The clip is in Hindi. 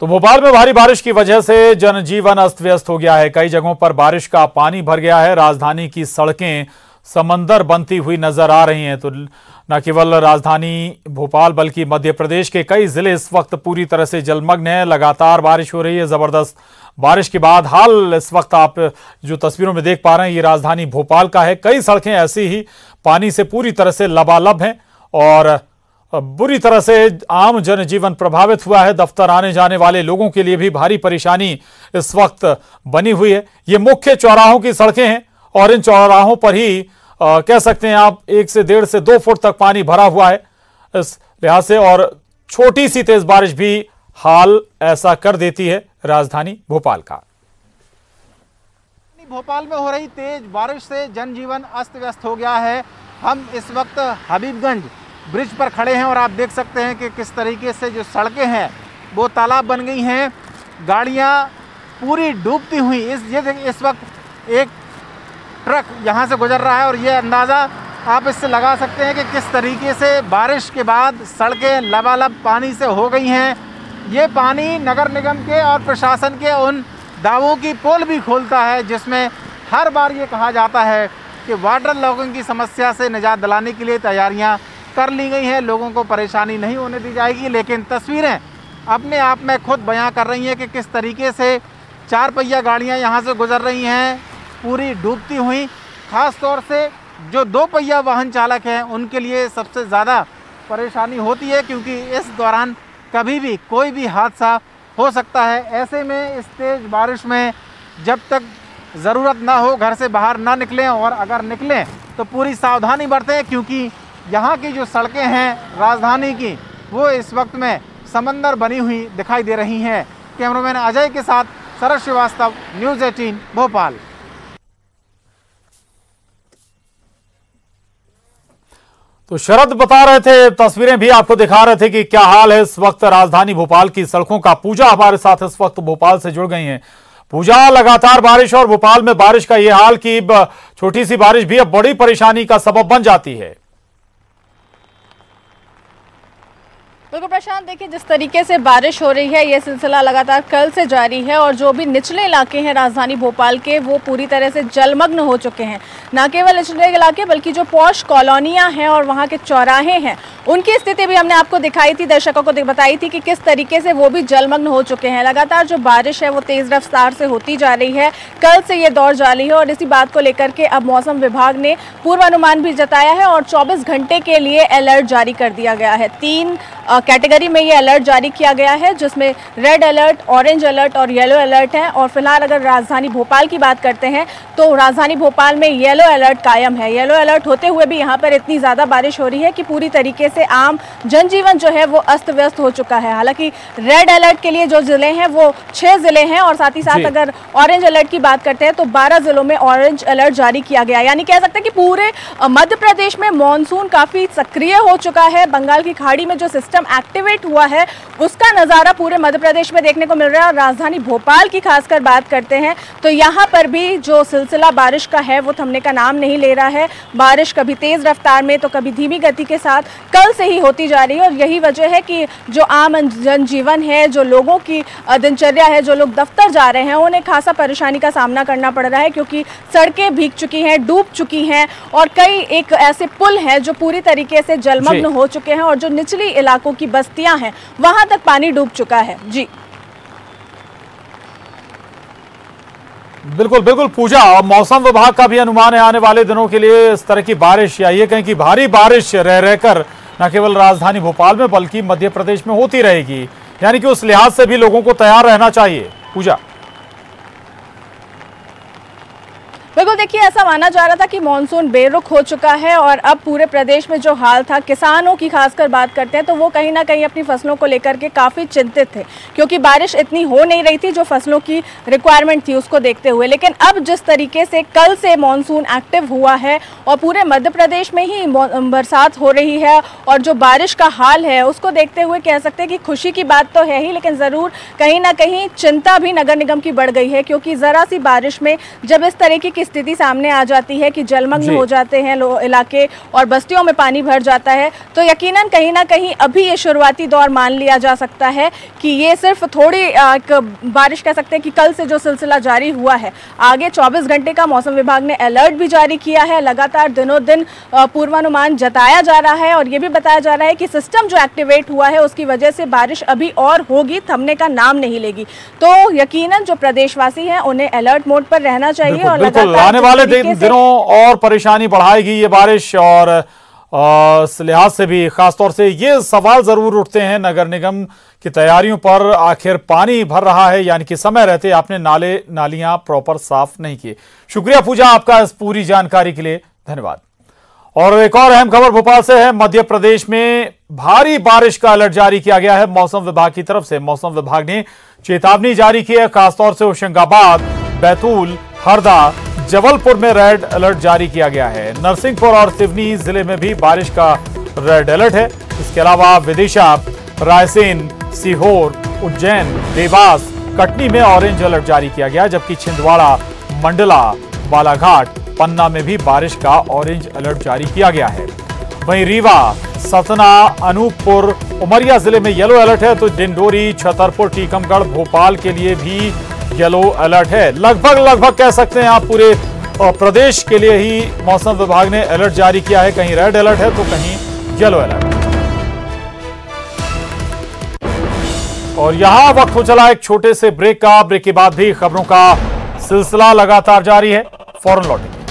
तो भोपाल में भारी बारिश की वजह से जनजीवन अस्त व्यस्त हो गया है। कई जगहों पर बारिश का पानी भर गया है। राजधानी की सड़कें समंदर बनती हुई नजर आ रही हैं। तो न केवल राजधानी भोपाल बल्कि मध्य प्रदेश के कई जिले इस वक्त पूरी तरह से जलमग्न हैं। लगातार बारिश हो रही है। जबरदस्त बारिश के बाद हाल इस वक्त आप जो तस्वीरों में देख पा रहे हैं ये राजधानी भोपाल का है। कई सड़कें ऐसी ही पानी से पूरी तरह से लबालब हैं और बुरी तरह से आम जनजीवन प्रभावित हुआ है। दफ्तर आने जाने वाले लोगों के लिए भी भारी परेशानी इस वक्त बनी हुई है। ये मुख्य चौराहों की सड़कें हैं और इन चौराहों पर ही कह सकते हैं आप 1 से 1.5 से 2 फुट तक पानी भरा हुआ है इस लिहाज से। और छोटी सी तेज बारिश भी हाल ऐसा कर देती है राजधानी भोपाल का। भोपाल में हो रही तेज बारिश से जनजीवन अस्त व्यस्त हो गया है। हम इस वक्त हबीबगंज ब्रिज पर खड़े हैं और आप देख सकते हैं कि किस तरीके से जो सड़कें हैं वो तालाब बन गई हैं। गाड़ियां पूरी डूबती हुई इस वक्त एक ट्रक यहां से गुजर रहा है और ये अंदाज़ा आप इससे लगा सकते हैं कि किस तरीके से बारिश के बाद सड़कें लबालब पानी से हो गई हैं। ये पानी नगर निगम के और प्रशासन के उन दावों की पोल भी खोलता है जिसमें हर बार ये कहा जाता है कि वाटर लॉगिंग की समस्या से निजात दिलाने के लिए तैयारियां कर ली गई हैं, लोगों को परेशानी नहीं होने दी जाएगी। लेकिन तस्वीरें अपने आप में खुद बयां कर रही हैं कि किस तरीके से 4 पहिया गाड़ियां यहां से गुजर रही हैं पूरी डूबती हुई। ख़ास तौर से जो 2 पहिया वाहन चालक हैं उनके लिए सबसे ज़्यादा परेशानी होती है क्योंकि इस दौरान कभी भी कोई भी हादसा हो सकता है। ऐसे में इस तेज़ बारिश में जब तक ज़रूरत ना हो घर से बाहर ना निकलें और अगर निकलें तो पूरी सावधानी बरतें क्योंकि यहाँ की जो सड़कें हैं राजधानी की वो इस वक्त में समंदर बनी हुई दिखाई दे रही हैं। कैमरामैन अजय के साथ शरद श्रीवास्तव, न्यूज़ 18 भोपाल। तो शरद बता रहे थे, तस्वीरें भी आपको दिखा रहे थे कि क्या हाल है इस वक्त राजधानी भोपाल की सड़कों का। पूजा हमारे साथ इस वक्त भोपाल से जुड़ गई हैं। पूजा, लगातार बारिश और भोपाल में बारिश का यह हाल कि छोटी सी बारिश भी अब बड़ी परेशानी का सबब बन जाती है। बिल्कुल प्रशांत, देखिए जिस तरीके से बारिश हो रही है ये सिलसिला लगातार कल से जारी है और जो भी निचले इलाके हैं राजधानी भोपाल के वो पूरी तरह से जलमग्न हो चुके हैं। न केवल निचले इलाके बल्कि जो पॉश कॉलोनियां हैं और वहां के चौराहे हैं उनकी स्थिति भी हमने आपको दिखाई थी, दर्शकों को बताई थी कि किस तरीके से वो भी जलमग्न हो चुके हैं। लगातार जो बारिश है वो तेज रफ्तार से होती जा रही है, कल से ये दौर जारी है और इसी बात को लेकर के अब मौसम विभाग ने पूर्वानुमान भी जताया है और 24 घंटे के लिए अलर्ट जारी कर दिया गया है। 3 कैटेगरी में ये अलर्ट जारी किया गया है जिसमें रेड अलर्ट, ऑरेंज अलर्ट और येलो अलर्ट है। और फिलहाल अगर राजधानी भोपाल की बात करते हैं तो राजधानी भोपाल में येलो अलर्ट कायम है। येलो अलर्ट होते हुए भी यहाँ पर इतनी ज़्यादा बारिश हो रही है कि पूरी तरीके से आम जनजीवन जो है वो अस्त व्यस्त हो चुका है। हालांकि रेड अलर्ट के लिए जो ज़िले हैं वो 6 ज़िले हैं और साथ ही साथ अगर ऑरेंज अलर्ट की बात करते हैं तो 12 ज़िलों में ऑरेंज अलर्ट जारी किया गया। यानी कह सकते हैं कि पूरे मध्य प्रदेश में मानसून काफ़ी सक्रिय हो चुका है। बंगाल की खाड़ी में जो सिस्टम एक्टिवेट हुआ है उसका नज़ारा पूरे मध्य प्रदेश में देखने को मिल रहा है। और राजधानी भोपाल की खासकर बात करते हैं तो यहाँ पर भी जो सिलसिला बारिश का है वो थमने का नाम नहीं ले रहा है। बारिश कभी तेज़ रफ्तार में तो कभी धीमी गति के साथ कल से ही होती जा रही है और यही वजह है कि जो आम जनजीवन है, जो लोगों की दिनचर्या है, जो लोग दफ्तर जा रहे हैं उन्हें खासा परेशानी का सामना करना पड़ रहा है क्योंकि सड़कें भीग चुकी हैं, डूब चुकी हैं और कई एक ऐसे पुल हैं जो पूरी तरीके से जलमग्न हो चुके हैं और जो निचली इलाकों की बस्तियां हैं वहां तक पानी डूब चुका है। जी बिल्कुल बिल्कुल पूजा, मौसम विभाग का भी अनुमान है आने वाले दिनों के लिए इस तरह की बारिश या ये कहें कि भारी बारिश रह रहकर न केवल राजधानी भोपाल में बल्कि मध्य प्रदेश में होती रहेगी। यानी कि उस लिहाज से भी लोगों को तैयार रहना चाहिए। पूजा, बिल्कुल देखिए ऐसा माना जा रहा था कि मानसून बेरुख हो चुका है और अब पूरे प्रदेश में जो हाल था, किसानों की खासकर बात करते हैं तो वो कहीं ना कहीं अपनी फसलों को लेकर के काफ़ी चिंतित थे क्योंकि बारिश इतनी हो नहीं रही थी जो फसलों की रिक्वायरमेंट थी उसको देखते हुए। लेकिन अब जिस तरीके से कल से मानसून एक्टिव हुआ है और पूरे मध्य प्रदेश में ही बरसात हो रही है और जो बारिश का हाल है उसको देखते हुए कह सकते हैं कि खुशी की बात तो है ही, लेकिन ज़रूर कहीं ना कहीं चिंता भी नगर निगम की बढ़ गई है क्योंकि ज़रा सी बारिश में जब इस तरीके की की स्थिति सामने आ जाती है कि जलमग्न हो जाते हैं इलाके और बस्तियों में पानी भर जाता है, तो यकीनन कहीं ना कहीं अभी ये शुरुआती दौर मान लिया जा सकता है कि ये सिर्फ थोड़ी बारिश कह सकते हैं कि कल से जो सिलसिला जारी हुआ है, आगे 24 घंटे का मौसम विभाग ने अलर्ट भी जारी किया है। लगातार दिनों दिन पूर्वानुमान जताया जा रहा है और ये भी बताया जा रहा है कि सिस्टम जो एक्टिवेट हुआ है उसकी वजह से बारिश अभी और होगी, थमने का नाम नहीं लेगी। तो यकीनन जो प्रदेशवासी हैं उन्हें अलर्ट मोड पर रहना चाहिए और बिल्कुल आने वाले दिनों और परेशानी बढ़ाएगी ये बारिश। और इस लिहाज से भी खासतौर से ये सवाल जरूर उठते हैं नगर निगम की तैयारियों पर, आखिर पानी भर रहा है यानी कि समय रहते आपने नाले नालियां प्रॉपर साफ नहीं किए। शुक्रिया पूजा आपका इस पूरी जानकारी के लिए, धन्यवाद। और एक और अहम खबर भोपाल से है। मध्य प्रदेश में भारी बारिश का अलर्ट जारी किया गया है मौसम विभाग की तरफ से। मौसम विभाग ने चेतावनी जारी की है, खासतौर से होशंगाबाद, बैतूल, हरदा, जबलपुर में रेड अलर्ट जारी किया गया है। नरसिंहपुर और सिवनी जिले में भी बारिश का रेड अलर्ट है। इसके अलावा विदिशा, रायसेन, सीहोर, उज्जैन, देवास, कटनी में ऑरेंज अलर्ट जारी किया गया, जबकि छिंदवाड़ा, मंडला, बालाघाट, पन्ना में भी बारिश का ऑरेंज अलर्ट जारी किया गया है। वहीं रीवा, सतना, अनूपपुर, उमरिया जिले में येलो अलर्ट है, तो डिंडोरी, छतरपुर, टीकमगढ़, भोपाल के लिए भी येलो अलर्ट है। लगभग कह सकते हैं आप पूरे प्रदेश के लिए ही मौसम विभाग ने अलर्ट जारी किया है। कहीं रेड अलर्ट है तो कहीं येलो अलर्ट। और यहां वक्त हो चला एक छोटे से ब्रेक का। ब्रेक के बाद भी खबरों का सिलसिला लगातार जारी है, फौरन लौटेंगे।